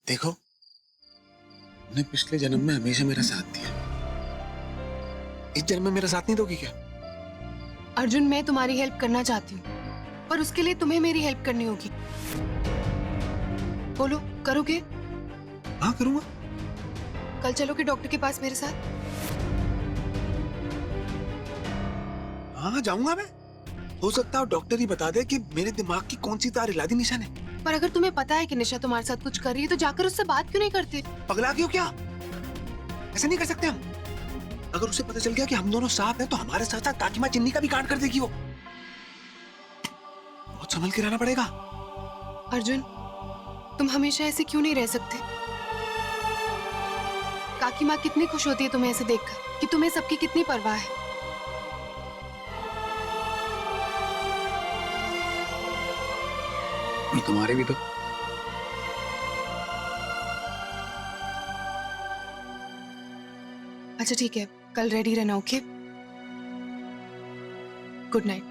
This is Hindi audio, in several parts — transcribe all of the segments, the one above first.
देखो, तुमने पिछले जन्म में हमेशा मेरा साथ दिया, इस जन्म में मेरा साथ नहीं दोगी क्या? अर्जुन, मैं तुम्हारी हेल्प करना चाहती हूँ, पर उसके लिए तुम्हें मेरी हेल्प करनी होगी। बोलो, करोगे? हाँ करूंगा। कल चलोगे डॉक्टर के पास मेरे साथ? हाँ जाऊंगा मैं। हो सकता है डॉक्टर ही बता दे कि मेरे दिमाग की कौन सी तार हिला दी निशा ने। पर अगर तुम्हें पता है कि निशा तुम्हारे साथ कुछ कर रही है तो जाकर उससे बात क्यों नहीं करते? पगला क्यों क्या? ऐसे नहीं कर सकते हम। अगर उसे पता चल गया कि हम दोनों साथ हैं तो हमारे साथ साथ काकी माँ चिन्नी का भी कांड कर देगी वो। बहुत संभल के रहना पड़ेगा। अर्जुन, तुम हमेशा ऐसे क्यों नहीं रह सकते? काकी माँ कितनी खुश होती है तुम्हें ऐसे देखकर कि तुम्हें सबकी कितनी परवाह है। और तुम्हारे भी तो। अच्छा ठीक है, कल रेडी रहना। Okay, good night.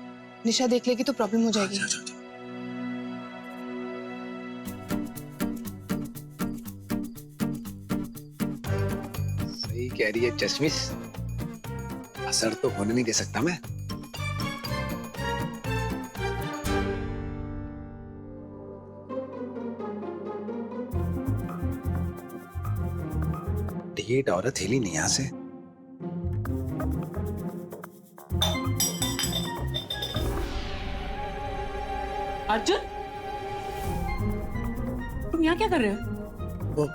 निशा देख लेगी तो प्रॉब्लम हो जाएगी। सही कह रही है चश्मिश, असर तो होने नहीं दे सकता मैं। ढीठ औरत हिली नहीं यहां से। अर्जुन, तुम यहाँ क्या कर रहे हो? वो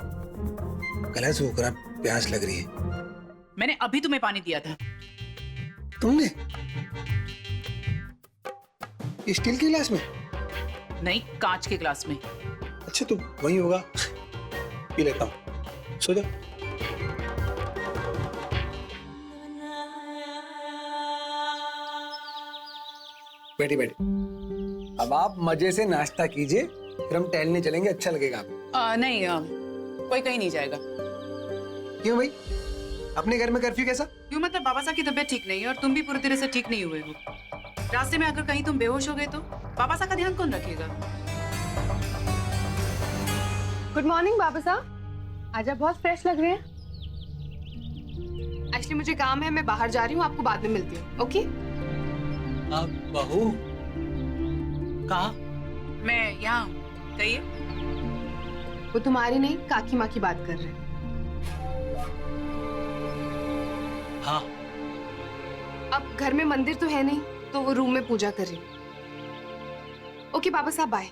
गला सूख रहा, प्यास लग रही है। मैंने अभी तुम्हें पानी दिया था। तुमने? स्टील के गिलास में? नहीं, कांच के ग्लास में। अच्छा तो वही होगा, पी लेता हूँ। सो जा। बैठी बैठी। अब आप मजे से नाश्ता कीजिए, फिर हम टहलने चलेंगे, अच्छा लगेगा आपको। नहीं, कोई कहीं नहीं जाएगा। क्यों भाई, अपने घर में कर्फ्यू कैसा? क्यों मतलब बाबा साहब की तबीयत ठीक नहीं है और तुम भी पूरी तरह से ठीक नहीं हुए हो। रास्ते में अगर कहीं तुम बेहोश हो गए तो बाबा साहब का ध्यान कौन रखेगा? गुड मॉर्निंग बाबा साहब, आज आप बहुत फ्रेश लग रहे हैं। एक्चुअली मुझे काम है, मैं बाहर जा रही हूँ, आपको बाद में मिलती हूँ। ओके? आप बहू कहाँ? मैं यहाँ हूँ, कहिए। वो तुम्हारी नहीं, काकी माँ की बात कर रहे हैं। हाँ। अब घर में मंदिर तो है नहीं, तो वो रूम में पूजा कर रही। ओके बाबा साहब, बाय।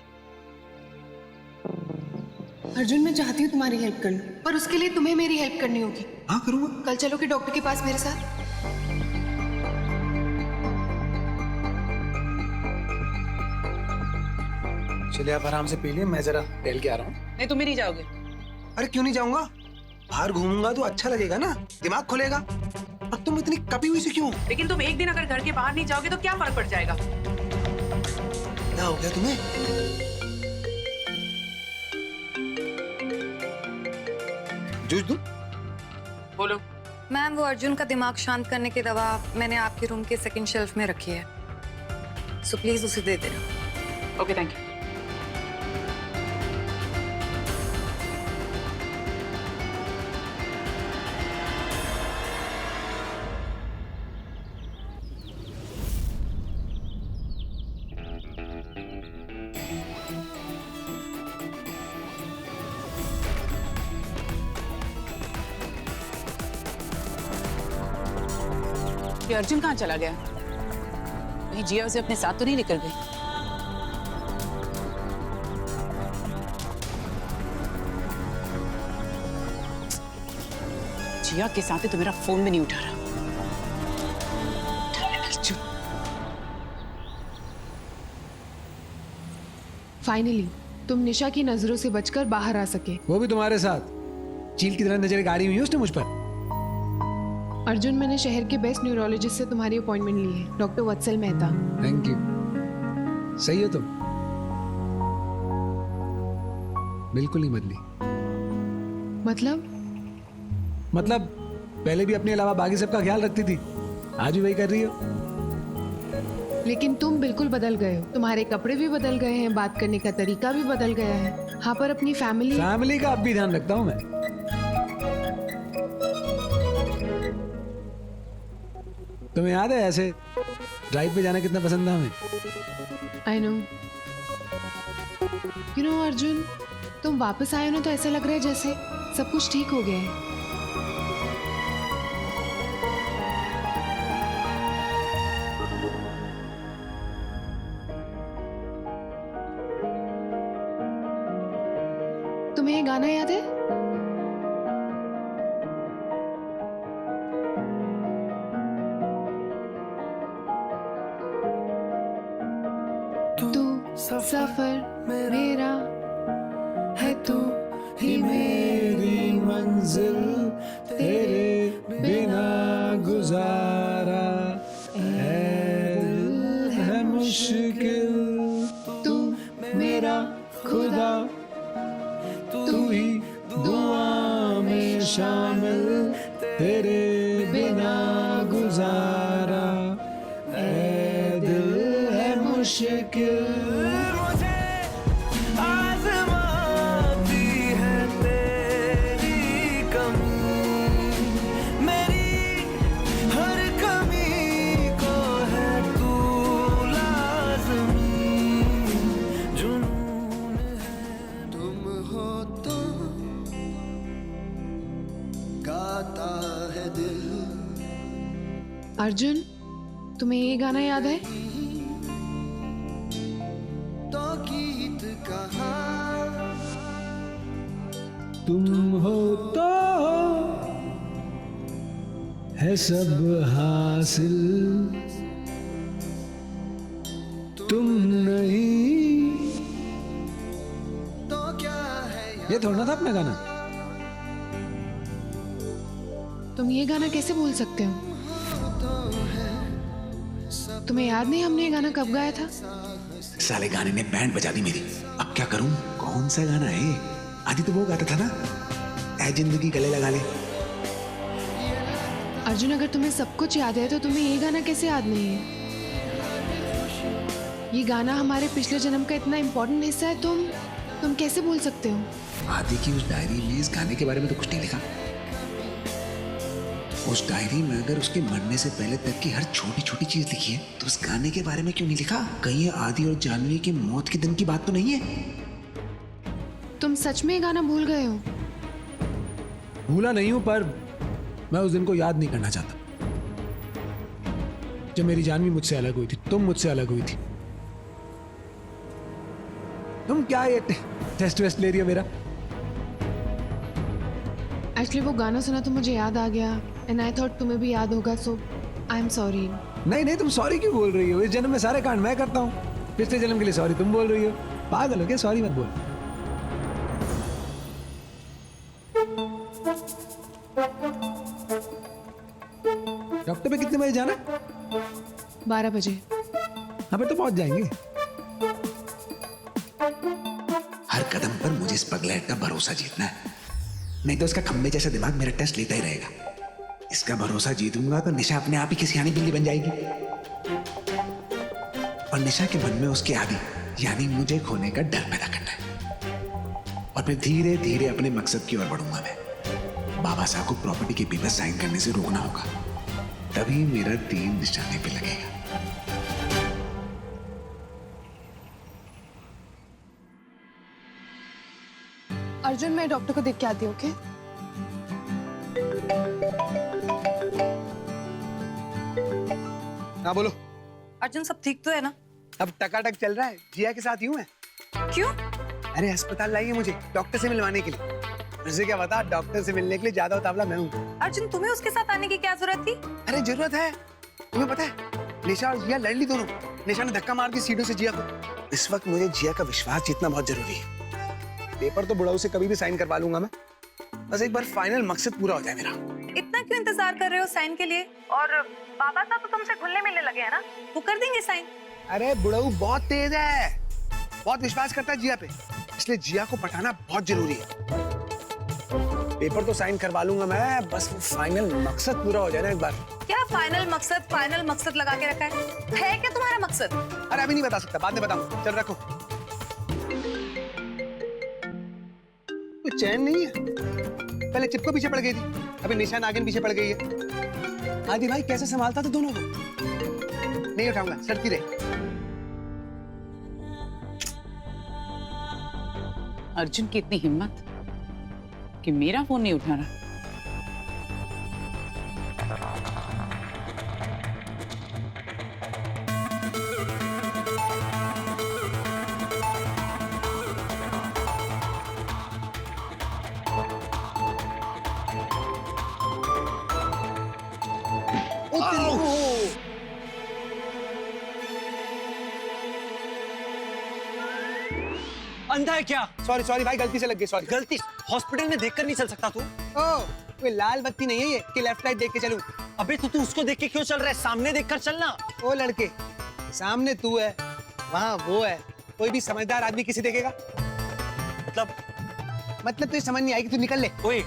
अर्जुन, मैं चाहती हूँ तुम्हारी हेल्प करना, पर उसके लिए तुम्हें मेरी हेल्प करनी होगी। हाँ करूँगा। कल चलोगे डॉक्टर के पास मेरे साथ? चलिए आप आराम से पी लिए, मैं जरा टहल के आ रहा हूँ। नहीं, तुम भी नहीं जाओगे। अरे क्यों नहीं जाऊंगा? बाहर घूमूंगा तो अच्छा लगेगा ना, दिमाग खुलेगा। अब तुम इतनी कपी हुई से क्यों? लेकिन तुम एक दिन अगर घर के बाहर नहीं जाओगे तो क्या फर्क पड़ जाएगा? क्या हो गया तुम्हें? जूस दूं? बोलो। मैम, वो अर्जुन का दिमाग शांत करने की दवा मैंने आपके रूम के सेकंड शेल्फ में रखी है, सो प्लीज उसे दे देना। Okay, thank you. ये अर्जुन कहाँ चला गया? कहीं जिया उसे अपने साथ तो नहीं लेकर गई? जिया के साथ ही तो मेरा फोन भी नहीं उठा रहा। अर्जुन। फाइनली तुम निशा की नजरों से बचकर बाहर आ सके। वो भी तुम्हारे साथ चील की तरह नजरें गाड़ी हुई है उसने मुझ पर। अर्जुन, मैंने शहर के बेस्ट न्यूरोलॉजिस्ट से तुम्हारी अपॉइंटमेंट ली है, doctor Vatsal Mehta. Thank you, सही हो तुम, बिल्कुल नहीं बदली। मतलब पहले भी अपने अलावा बाकी सबका ख्याल रखती थी, आज भी वही कर रही हो। लेकिन तुम बिल्कुल बदल गए हो। तुम्हारे कपड़े भी बदल गए हैं, बात करने का तरीका भी बदल गया है। हाँ, पर अपनी फैमिली का अब भी ध्यान रखता हूँ मैं। तुम्हें याद है ऐसे ड्राइव पे जाना कितना पसंद था हमें? I know. You know Arjun, तुम वापस आए हो ना तो ऐसा लग रहा है जैसे सब कुछ ठीक हो गया है। तुम्हें ये गाना याद है? तू सफर मेरा है, तू ही मेरी मंजिल, तेरे बिना गुजारा है मुश्किल। तू मेरा खुदा, तू ही दुआ में शामिल, तेरे बिना गुजारा ऐ दिल है मुश्किल। अर्जुन, तुम्हें ये गाना याद है? तो गीत कहा तुम हो तो है सब हासिल, तुम नहीं तो क्या है ये थोड़ा था अपना गाना। तुम ये गाना कैसे भूल सकते हो? तुम्हें याद नहीं हमने ये गाना कब गाया था? साले गाने ने बैंड बजा दी मेरी। अब क्या करूं? कौन सा गाना है? आदि तो वो गाता था ना, ऐ जिंदगी गले लगा ले। अर्जुन, अगर तुम्हें सब कुछ याद है तो तुम्हें ये गाना कैसे याद नहीं है? ये गाना हमारे पिछले जन्म का इतना इम्पोर्टेंट हिस्सा है, तुम कैसे भूल सकते हो? आदि की उस डायरी में इस गाने के बारे में तो कुछ नहीं लिखा। उस डायरी में अगर उसके मरने से पहले तक की हर छोटी छोटी चीज लिखी है तो उस गाने के बारे में क्यों नहीं लिखा? कहीं ये आदि और जानवी की मौत के दिन की बात तो नहीं है? तुम सच में ये गाना भूल गए हो? भूला नहीं हूं, पर मैं उस दिन को याद नहीं करना चाहता जब मेरी जानवी मुझसे अलग हुई थी, तुम मुझसे अलग हुई थी। तुम क्या ये टेस्ट वेस्ट ले रही हो मेरा? एक्चुअली वो गाना सुना तो मुझे याद आ गया एंड आई थॉट तुम्हें भी याद होगा, सो आई एम सॉरी। नहीं, तुम सॉरी क्यों बोल रही हो? इस जन्म में सारे कांड मैं करता हूँ, पिछले जन्म के लिए सॉरी तुम बोल रही हो। पागल हो क्या? सॉरी मत बोल। डॉक्टर पे कितने बजे जाना? 12 बजे। हाँ, फिर तो पहुंच जाएंगे। हर कदम पर मुझे इस पगलेट का भरोसा जीतना है, नहीं तो इसका खंबे जैसा दिमाग मेरा टेस्ट लेता ही रहेगा। इसका भरोसा जीतूंगा तो निशा अपने आप ही किसी आनी बिल्ली बन जाएगी और निशा के मन में उसके आदि यानी मुझे खोने का डर पैदा करना है और फिर धीरे धीरे अपने मकसद की ओर बढ़ूंगा मैं। बाबा साहब को प्रॉपर्टी के पेपर साइन करने से रोकना होगा, तभी मेरा तीर निशाने पे लगेगा। अर्जुन, मैं डॉक्टर को देख के आती हूँ, ओके? हाँ बोलो। अर्जुन, सब ठीक तो है ना? अब टकाटक चल रहा है, जिया के साथ यूं है। क्यों? अरे अस्पताल लाइए मुझे डॉक्टर से मिलवाने के लिए। मुझे क्या पता, डॉक्टर से मिलने के लिए ज्यादा उतावला मैं हूँ। अर्जुन, तुम्हें उसके साथ आने की क्या जरूरत थी? अरे जरूरत है, तुम्हें पता है निशा और जिया लड़ ली दोनों। निशा ने धक्का मार दी सीढ़ियों से जिया को। इस वक्त मुझे जिया का विश्वास जीतना बहुत जरूरी है। पेपर तो बुढ़ाऊ से कभी भी साइन करवा लूंगा मैं, बस एक बार फाइनल मकसद पूरा हो जाए मेरा। इतना क्यों इंतजार कर रहे हो साइन के लिए? और बाबा साहब तो तुमसे घुलने मिलने लगे हैं ना, वो कर देंगे साइन। अरे बुढ़ाऊ बहुत तेज है, बहुत विश्वास करता है जिया पे, इसलिए जिया को पटाना बहुत जरूरी है। पेपर तो साइन करवा लूंगा मैं, बस वो फाइनल मकसद पूरा हो जाए ना एक बार। क्या फाइनल मकसद लगा के रखा है क्या तुम्हारा है मकसद? अरे अभी नहीं बता सकता, बाद में बताऊंगा। चल रखो। कोई चैन नहीं है। पहले चिपको पीछे पड़ गई थी, अभी निशा नागिन पीछे पड़ गई है। आदि भाई कैसे संभालता था दोनों को? नहीं उठाऊंगा, सड़ती रहे। अर्जुन की इतनी हिम्मत कि मेरा फोन नहीं उठा रहा। अंधा है क्या? सॉरी सॉरी भाई, गलती से लग गई, सॉरी। गलती? हॉस्पिटल में देखकर नहीं चल सकता तू? ओ, कोई लाल बत्ती नहीं है ये कि लेफ्ट राइट देख के चलूं। अबे तो तू उसको देख के क्यों चल रहा है? सामने देखकर चलना। ओ लड़के, सामने तू है, वहाँ वो है। कोई भी समझदार आदमी किसे देखेगा? मतलब तुझे समझ नहीं आएगी, तू निकल ले। ओए,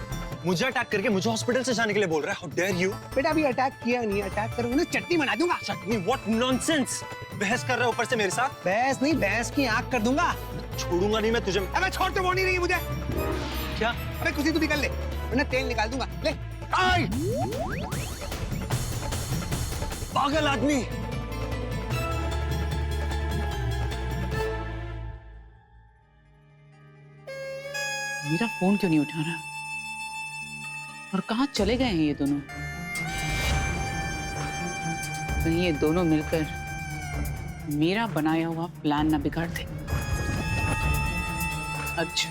मुझे अटैक करके मुझे हॉस्पिटल से जाने के लिए बोल रहा है? How dare you? बेटा अभी अटैक किया नहीं, अटैक करूंगा ना चटनी बना दूंगा। चटनी? What nonsense! बहस कर रहा है ऊपर से मेरे साथ। भैंस नहीं, भैंस की आंख कर दूंगा। छोड़ूंगा नहीं मैं तुझे। अबे छोड़, तो वो नहीं रही है मुझे। क्या? अबे कुछ ही तू निकल ले, वरना तेल निकाल दूंगा। ले। आई! पागल आदमी। मेरा फोन क्यों नहीं उठा रहा? और कहाँ चले गए हैं ये दोनों? कहीं ये दोनों मिलकर मेरा बनाया हुआ प्लान ना बिगाड़ दे। अच्छा,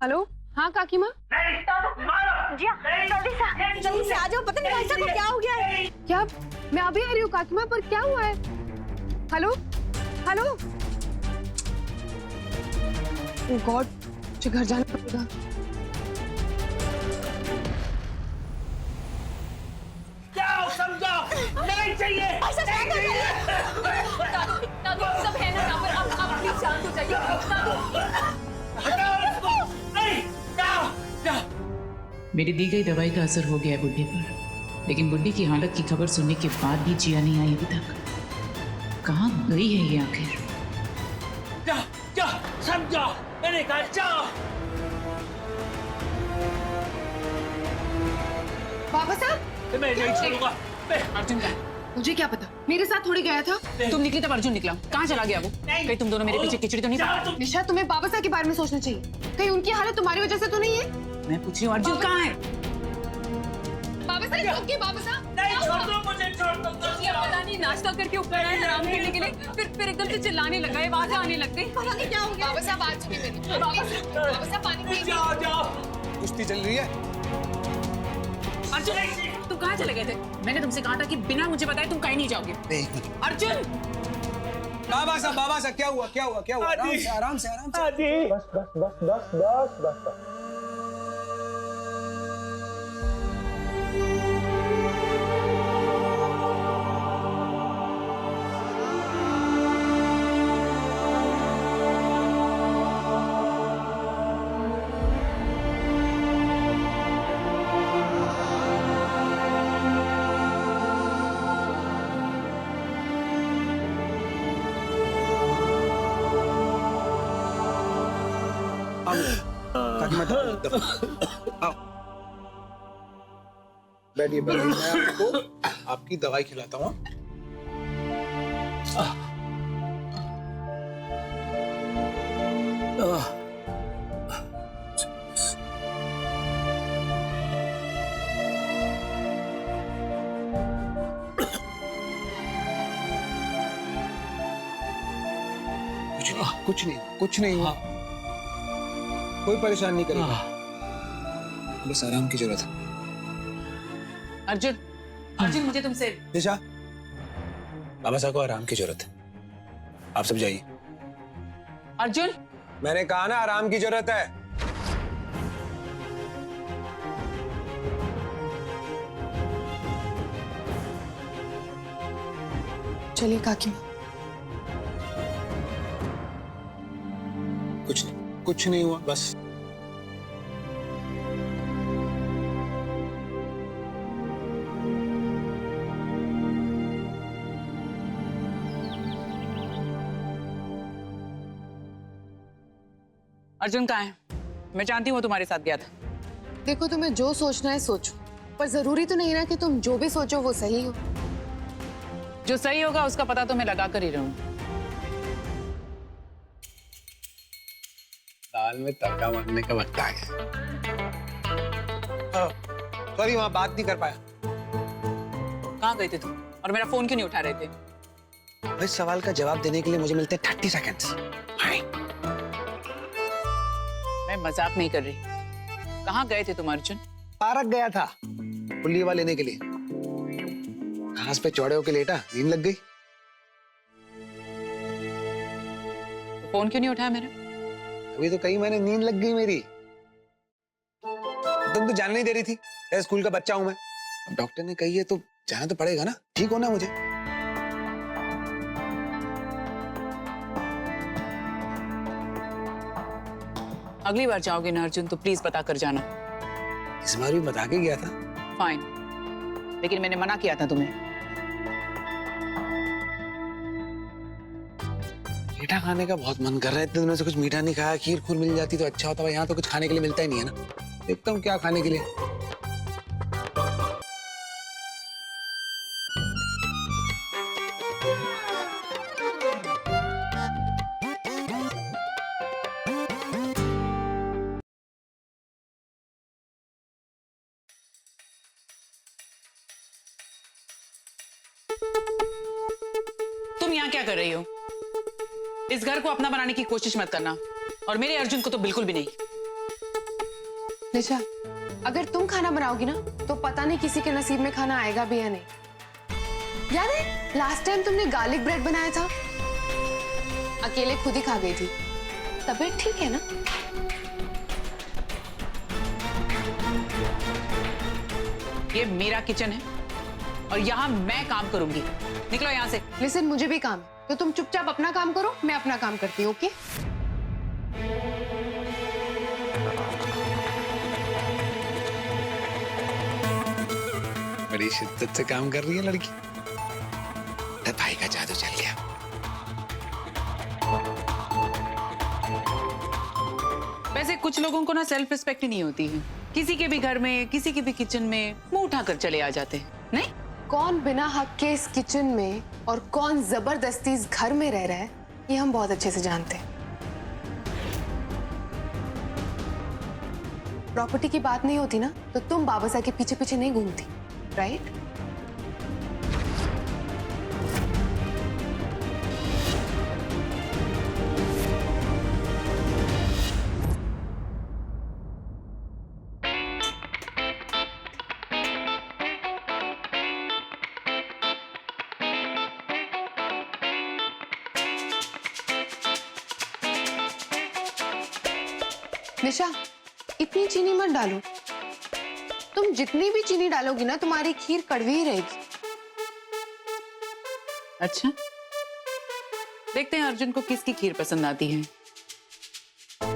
हेलो, हाँ काकी माँ। जल्दी से आ जाओ, पता नहीं भाई साहब को क्या हो गया है। क्या? मैं अभी आ रही हूँ काकी माँ, पर क्या हुआ है? Hello hello. ओह गॉड, मुझे घर जाना पड़ेगा। सब है ना यहाँ पर, आप प्लीज शांत हो जाइए। मेरी दी गई दवाई का असर हो गया है बुड्ढे पर, लेकिन बुड्ढी की हालत की खबर सुनने के बाद भी जिया नहीं आई अभी तक। कहाँ गई है ये आखिर? समझो, मैंने कहा जाओ। बाबा साहब, मैं नहीं छोड़ूंगा। अर्जुन का? मुझे क्या पता, मेरे साथ थोड़ी गया था। तुम निकली तब अर्जुन निकला। कहाँ चला गया वो? कहीं तुम दोनों मेरे पीछे खिचड़ी तो नहीं पड़ी? निशा, तुम्हें बाबा साहब के बारे में सोचना चाहिए। कहीं उनकी हालत तुम्हारी वजह से तो नहीं है? मैं पूछ रही हूँ अर्जुन कहाँ है? बाबा साहब, रुकिए बाबा साहब। नहीं, छोड़ दो मुझे, छोड़ दो। ये पता नहीं नाश्ता करके ऊपर आया हराम करने के लिए, फिर एकदम से चिल्लाने लगा, आवाजें आने लग गई। पता नहीं क्या हो गया। बाबा साहब, आज सुनिए मेरी। बाबा साहब, पानी पीजिए। जाओ। कुश्ती चल रही है। अर्जुन, तुम कहाँ चले गए थे? मैंने तुमसे कहा था कि बिना मुझे बताए तुम कहीं नहीं जाओगे। अर्जुन! बाबा साहब क्या हुआ, क्या हुआ, क्या हुआ? आराम से आराम से। बस बस बस बस बस बस बस। आओ, बैठिए बैठिए, मैं आपको आपकी दवाई खिलाता हूँ। कुछ नहीं हुआ, कोई परेशान नहीं करेगा, बस आराम की जरूरत है। अर्जुन, मुझे तुमसे। निशा, बाबा साहब को आराम की जरूरत है, आप सब जाइए। अर्जुन, मैंने कहा ना आराम की जरूरत है। चलिए काकी माँ। कुछ नहीं हुआ, बस अर्जुन कहाँ है? मैं जानती हूँ वो तुम्हारे साथ गया था। देखो, तुम्हें जो सोचना है सोचो, पर जरूरी तो नहीं ना कि तुम जो भी सोचो वो सही हो। जो सही होगा उसका पता तो मैं लगा कर ही रहूँ। दाल में तड़का मारने का वक्त आ गया। सॉरी, वहां बात नहीं कर पाया। कहाँ गए थे तुम और मेरा फोन क्यों नहीं उठा रहे थे? इस सवाल का जवाब देने के लिए मुझे मिलते हैं 30 सेकंड्स। मैं मजाक नहीं कर रही। कहाँ गए थे तुम अर्जुन? पार्क गया था पुलिवा लेने के लिए। घास पे चौड़े होके लेटा, नींद लग गई। फोन क्यों नहीं उठाया मेरा? अभी तो कई महीने नींद लग गई मेरी। तुम तो जाने नहीं दे रही थी। मैं स्कूल का बच्चा हूं मैं। अब डॉक्टर ने कही है तो जाना तो पड़ेगा ना, ठीक होना मुझे। अगली बार जाओगे ना अर्जुन तो प्लीज बता कर जाना। इस बार भी बता के गया था। फाइन, लेकिन मैंने मना किया था तुम्हें। मीठा खाने का बहुत मन कर रहा है। इतने दिनों से कुछ मीठा नहीं खाया। खीर खूर मिल जाती तो अच्छा होता। यहाँ तो कुछ खाने के लिए मिलता ही नहीं है ना। देखता हूँ क्या खाने के लिए। तुम यहाँ क्या कर रही हो? इस घर को अपना बनाने की कोशिश मत करना, और मेरे अर्जुन को तो बिल्कुल भी नहीं। निशा, अगर तुम खाना बनाओगी ना तो पता नहीं किसी के नसीब में खाना आएगा भी या नहीं। याद है लास्ट टाइम तुमने गार्लिक ब्रेड बनाया था? अकेले खुद ही खा गई थी। तबीयत ठीक है ना? ये मेरा किचन है और यहाँ मैं काम करूंगी। निकलो यहाँ से। लिसन, मुझे भी काम है, तो तुम चुपचाप अपना काम करो, मैं अपना काम करती हूँ। ओके? बड़ी शिद्दत से काम कर रही है लड़की। तो भाई का जादू चल गया। वैसे कुछ लोगों को ना सेल्फ रिस्पेक्ट ही नहीं होती है। किसी के भी घर में, किसी के भी किचन में मुंह उठाकर चले आ जाते हैं। नहीं, कौन बिना हक के इस किचन में और कौन जबरदस्ती इस घर में रह रहा है, ये हम बहुत अच्छे से जानते हैं। प्रॉपर्टी की बात नहीं होती ना तो तुम बाबा साहब के पीछे पीछे नहीं घूमती, राइट? निशा, इतनी चीनी मत डालो। तुम जितनी भी चीनी डालोगी ना तुम्हारी खीर कड़वी ही रहेगी। अच्छा, देखते हैं अर्जुन को किसकी खीर पसंद आती है,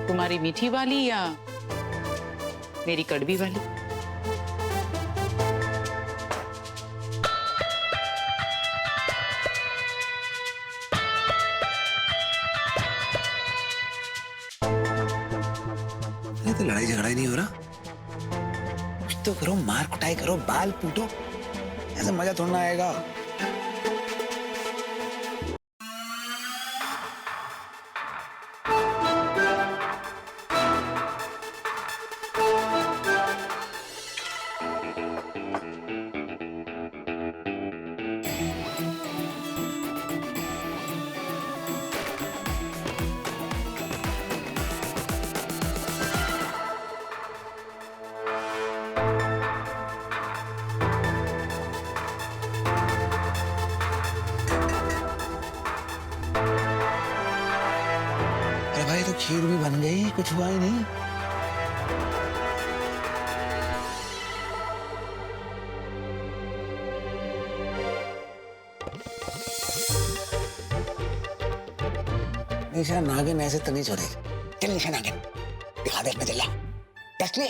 तुम्हारी मीठी वाली या मेरी कड़वी वाली। तो लड़ाई झगड़ा ही नहीं हो रहा। कुछ तो करो, मार कुटाई करो, बाल पूटो। ऐसे मजा थोड़ा ना आएगा। भाई तो खीर भी बन गई, कुछ हुआ ही नहीं। निशा, नागिन ऐसे तो नहीं छोड़ेगी। चल निशा, नागिन दिखा दे अपना जल्ला। टेस्ट ले।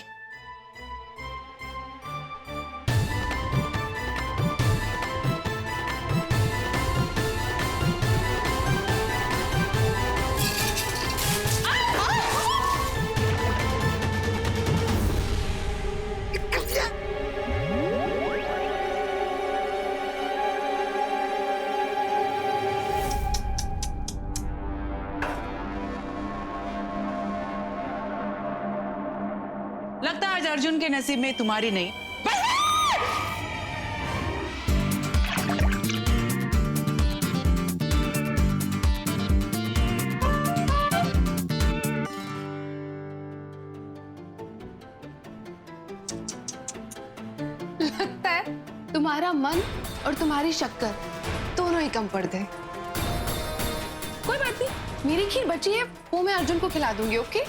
लगता है आज अर्जुन के नसीब में तुम्हारी नहीं। लगता है तुम्हारा मन और तुम्हारी शक्कर दोनों ही कम पड़ गए। कोई बात नहीं, मेरी खीर बची है, वो मैं अर्जुन को खिला दूंगी। ओके?